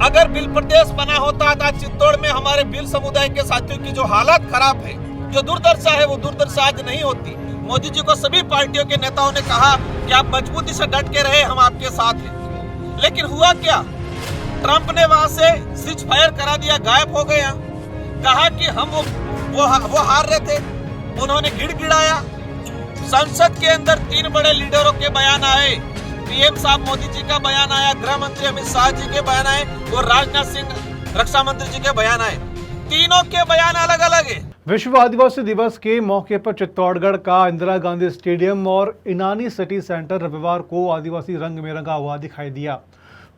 अगर भील प्रदेश बना होता तो चित्तौड़ में हमारे भील समुदाय के साथियों की जो हालत खराब है, जो दुर्दशा है, वो दुर्दशा आज नहीं होती। मोदी जी को सभी पार्टियों के नेताओं ने कहा कि आप मजबूती से डट के रहे, हम आपके साथ हैं। लेकिन हुआ क्या? ट्रंप ने वहां से सीज फायर करा दिया, गायब हो गया। कहा कि हम वो हार रहे थे, उन्होंने गिड़गिड़ाया। संसद के अंदर 3 बड़े लीडरों के बयान आए, पीएम साहब मोदी जी का बयान आया, गृह मंत्री अमित शाह जी के बयान आए और राजनाथ सिंह रक्षा मंत्री जी के बयान आए। तीनों के बयान अलग अलग है। विश्व आदिवासी दिवस के मौके पर चित्तौड़गढ़ का इंदिरा गांधी स्टेडियम और इनानी सिटी सेंटर रविवार को आदिवासी रंग में रंगा हुआ दिखाई दिया।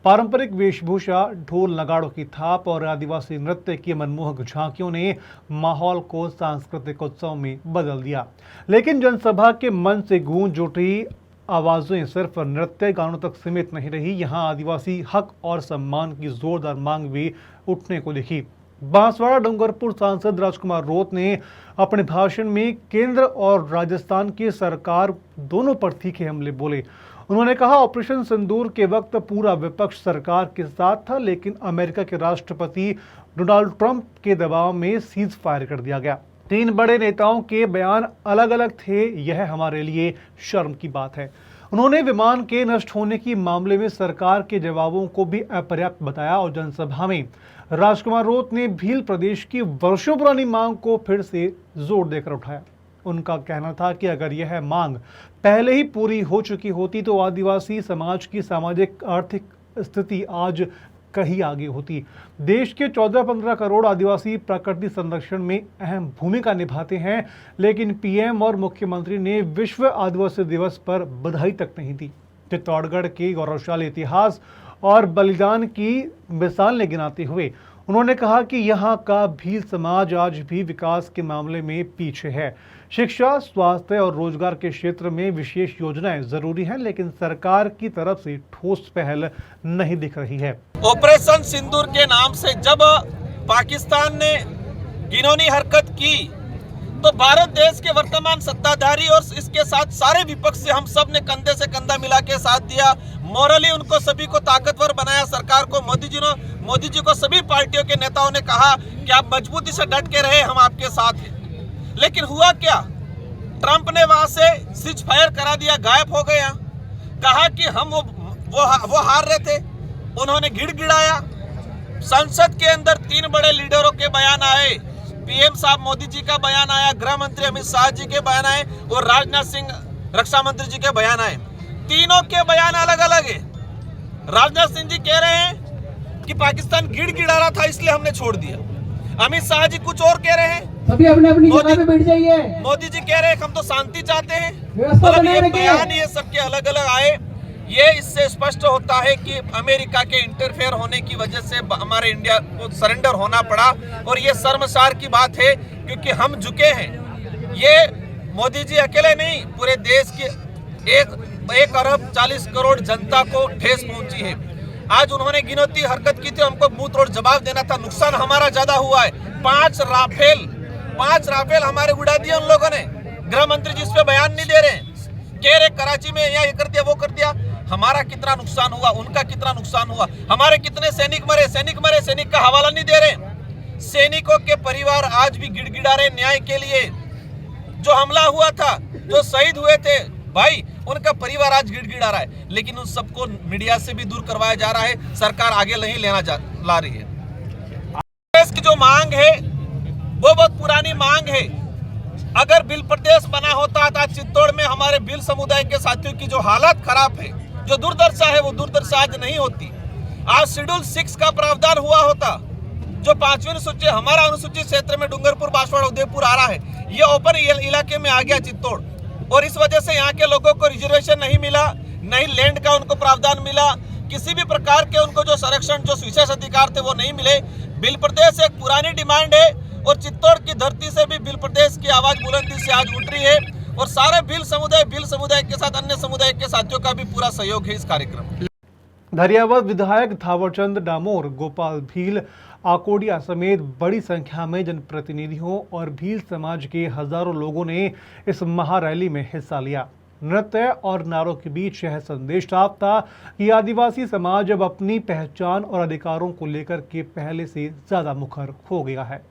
पारंपरिक वेशभूषा, ढोल नगाड़ों की थाप और आदिवासी नृत्य की मनमोहक झांकियों ने माहौल को सांस्कृतिक उत्सव में बदल दिया। लेकिन जनसभा के मन से गूंज उठी आवाजें सिर्फ नृत्य गानों तक सीमित नहीं रही। यहां आदिवासी हक और सम्मान की जोरदार मांग भी उठने को दिखी। बांसवाड़ा डूंगरपुर सांसद राजकुमार रोत ने अपने भाषण में केंद्र और राजस्थान की सरकार दोनों पर तीखे हमले बोले। उन्होंने कहा, ऑपरेशन सिंदूर के वक्त पूरा विपक्ष सरकार के साथ था, लेकिन अमेरिका के राष्ट्रपति डोनाल्ड ट्रंप के दबाव में सीज फायर कर दिया गया। 3 बड़े नेताओं के बयान अलग अलग थे, यह हमारे लिए शर्म की बात है। उन्होंने विमान के नष्ट होने की मामले में सरकार के जवाबों को भी अपर्याप्त बताया और जनसभा में राजकुमार रोत ने भील प्रदेश की वर्षों पुरानी मांग को फिर से जोर देकर उठाया। उनका कहना था कि अगर यह मांग पहले ही पूरी हो चुकी होती तो आदिवासी समाज की सामाजिक आर्थिक स्थिति आज कहीं आगे होती। देश के 14-15 करोड़ आदिवासी प्रकृति संरक्षण में अहम भूमिका निभाते हैं, लेकिन पीएम और मुख्यमंत्री ने विश्व आदिवासी दिवस पर बधाई तक नहीं दी। चित्तौड़गढ़ के गौरवशाली इतिहास और बलिदान की मिसाल गिनाते हुए उन्होंने कहा कि यहाँ का भील समाज आज भी विकास के मामले में पीछे है। शिक्षा, स्वास्थ्य और रोजगार के क्षेत्र में विशेष योजनाएं जरूरी हैं, लेकिन सरकार की तरफ से ठोस पहल नहीं दिख रही है। ऑपरेशन सिंदूर के नाम से जब पाकिस्तान ने घिनौनी हरकत की तो भारत देश के वर्तमान सत्ताधारी और इसके साथ सारे विपक्ष से हम सब ने कंधे से कंधा मिला के साथ दिया। मॉरली उनको सभी को ताकतवर बनाया। सरकार को मोदी जी को सभी पार्टियों के नेताओं ने कहा कि आप मजबूती से डट के रहे, हम आपके साथ हैं। लेकिन हुआ क्या? ट्रंप ने वहां से सीज फायर करा दिया, गायब हो गया। कहा कि हम वो हार रहे थे, उन्होंने गिड़गिड़ाया। संसद के अंदर 3 बड़े लीडरों के बयान आए, पीएम साहब मोदी जी का बयान आया, गृह मंत्री अमित शाह जी के बयान आए और राजनाथ सिंह रक्षा मंत्री जी के बयान आए। तीनों के बयान अलग अलग है। राजनाथ सिंह जी कह रहे हैं कि पाकिस्तान गिड़गिड़ा रहा था इसलिए हमने छोड़ दिया। अमित शाह जी कुछ और कह रहे हैं, सभी अपनी जगह पे बैठ जाइए। मोदी जी कह रहे हैं हम तो शांति चाहते हैं। मतलब ये बयान ये सबके अलग अलग आए। ये इससे स्पष्ट होता है कि अमेरिका के इंटरफेयर होने की वजह से हमारे इंडिया को सरेंडर होना पड़ा और ये शर्मसार की बात है, क्योंकि हम झुके हैं। ये मोदी जी अकेले नहीं, पूरे देश की 1 अरब 40 करोड़ जनता को ठेस पहुंची है। आज उन्होंने गिनौती हरकत की थी, हमको मुंह तोड़ जवाब देना था। नुकसान हमारा ज्यादा हुआ है। 5 राफेल हमारे उड़ा दिए उन लोगों ने। गृह मंत्री जी इस पे बयान नहीं दे रहे, कह रहे कराची में यहाँ ये कर दिया वो कर दिया। हमारा कितना नुकसान हुआ, उनका कितना नुकसान हुआ, हमारे कितने सैनिक मरे, सैनिक का हवाला नहीं दे रहे। सैनिकों के परिवार आज भी गिड़गिड़ा रहे न्याय के लिए। जो हमला हुआ था, जो शहीद हुए थे भाई, उनका परिवार आज गिड़गिड़ा रहा है। लेकिन उन सबको मीडिया से भी दूर करवाया जा रहा है, सरकार आगे नहीं ला रही है। देश की जो मांग है वो बहुत पुरानी मांग है। अगर भील प्रदेश बना होता तो चित्तौड़ में हमारे भील समुदाय के साथियों की जो हालत खराब है, जो दुर्दशा है, वो दुर्दशा आज नहीं होती। आज शेड्यूल 6 का प्रावधान हुआ होता, जो 5वीं अनुसूची हमारा अनुसूचित क्षेत्र में डूंगरपुर, बांसवाड़ा, उदयपुर आ रहा है, ये ओपन इलाके में आ गया चित्तौड़, और इस वजह से यहाँ के लोगों को रिजर्वेशन नहीं मिला, नहीं लैंड का उनको प्रावधान मिला, किसी भी प्रकार के उनको जो संरक्षण, जो विशेष अधिकार थे वो नहीं मिले। भील प्रदेश एक पुरानी डिमांड है और चित्तौड़ की धरती से भी भील प्रदेश की आवाज बुलंदी से आज उठ रही है और सारे भील समुदाय के साथ अन्य समुदाय के साथियों का भी पूरा सहयोग है इस कार्यक्रम में। धरियावद विधायक थावरचंद डामोर, गोपाल भील, आकोडिया समेत बड़ी संख्या में जनप्रतिनिधियों और भील समाज के हजारों लोगों ने इस महारैली में हिस्सा लिया। नृत्य और नारों के बीच यह संदेश साफ था कि आदिवासी समाज अब अपनी पहचान और अधिकारों को लेकर के पहले से ज्यादा मुखर हो गया है।